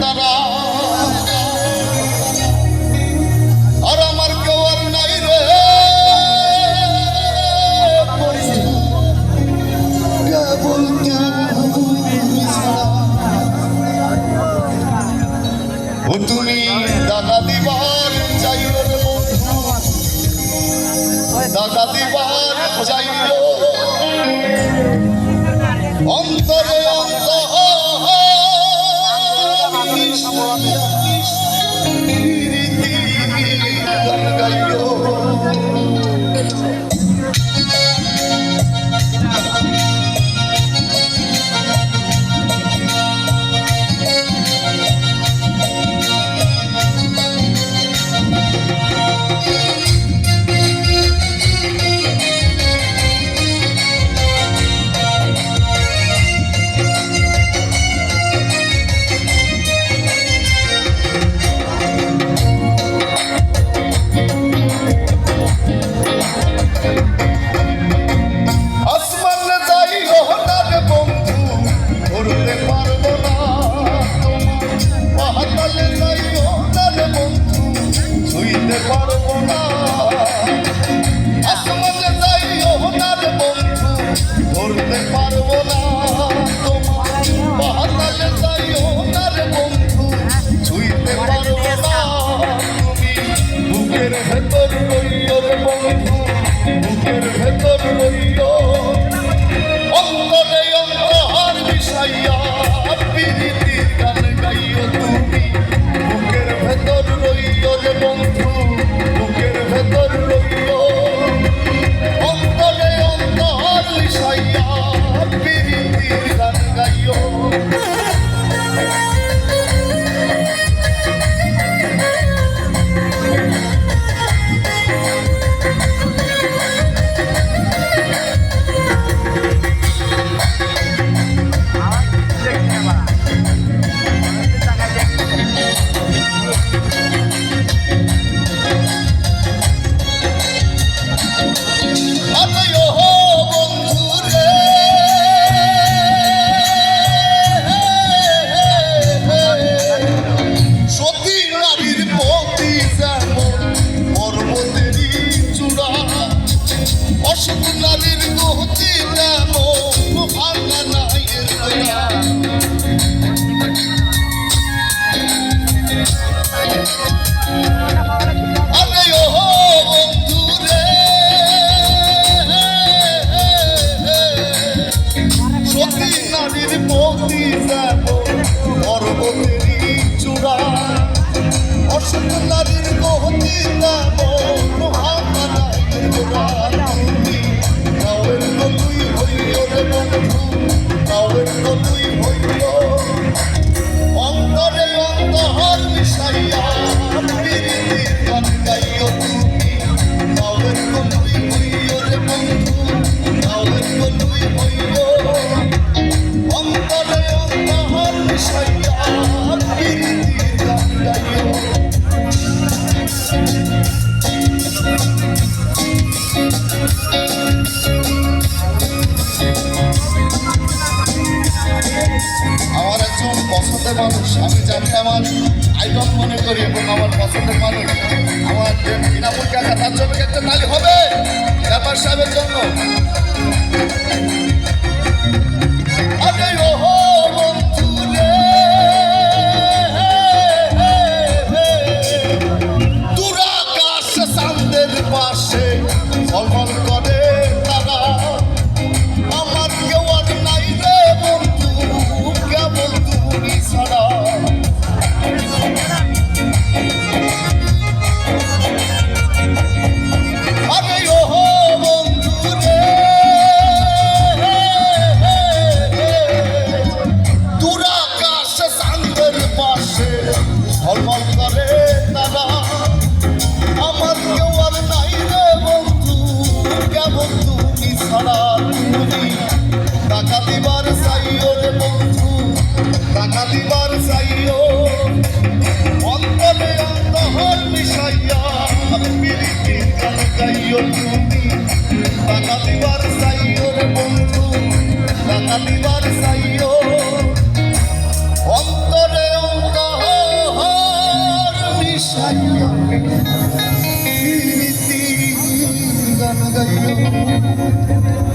তারা আর আমার কেউ আর নাই রে কেবল তুমি ছাড়া। ও তুমি দাগা দিবার চাইও রে বন্ধু, দাগা দিবার চাইও অন্তরে মানুষ আমি যাকে আমার আইকন মনে করি এবং আমার পছন্দের মানুষ আমার যে বিনামূল কাকা তার জন্য একটা তালি হবে ব্যাপার সাহেবের জন্য। পাশে ঝলমল করে তারা আমার কেউ আর নাই রে বন্ধু কেবল তুমি ছাড়া। আরে ও বন্ধু রে দূর আকাশ চাঁদের পাশে ঝলমল করে তারা আমার কেউ আর নাই রে বন্ধু কেমন তুমি ছাড়া। তুমি টাকা দিবার চাইও রে বন্ধু টাকা দিবার চাইও অন্তরে অন্তর মিশাইয়া প্রীতি গান গাইও। তুমি টাকা দিবার চাইও রে বন্ধু টাকা দিবার চাইও অন্তরে অন্তর গাইয়া প্রীতির গান গাইয়া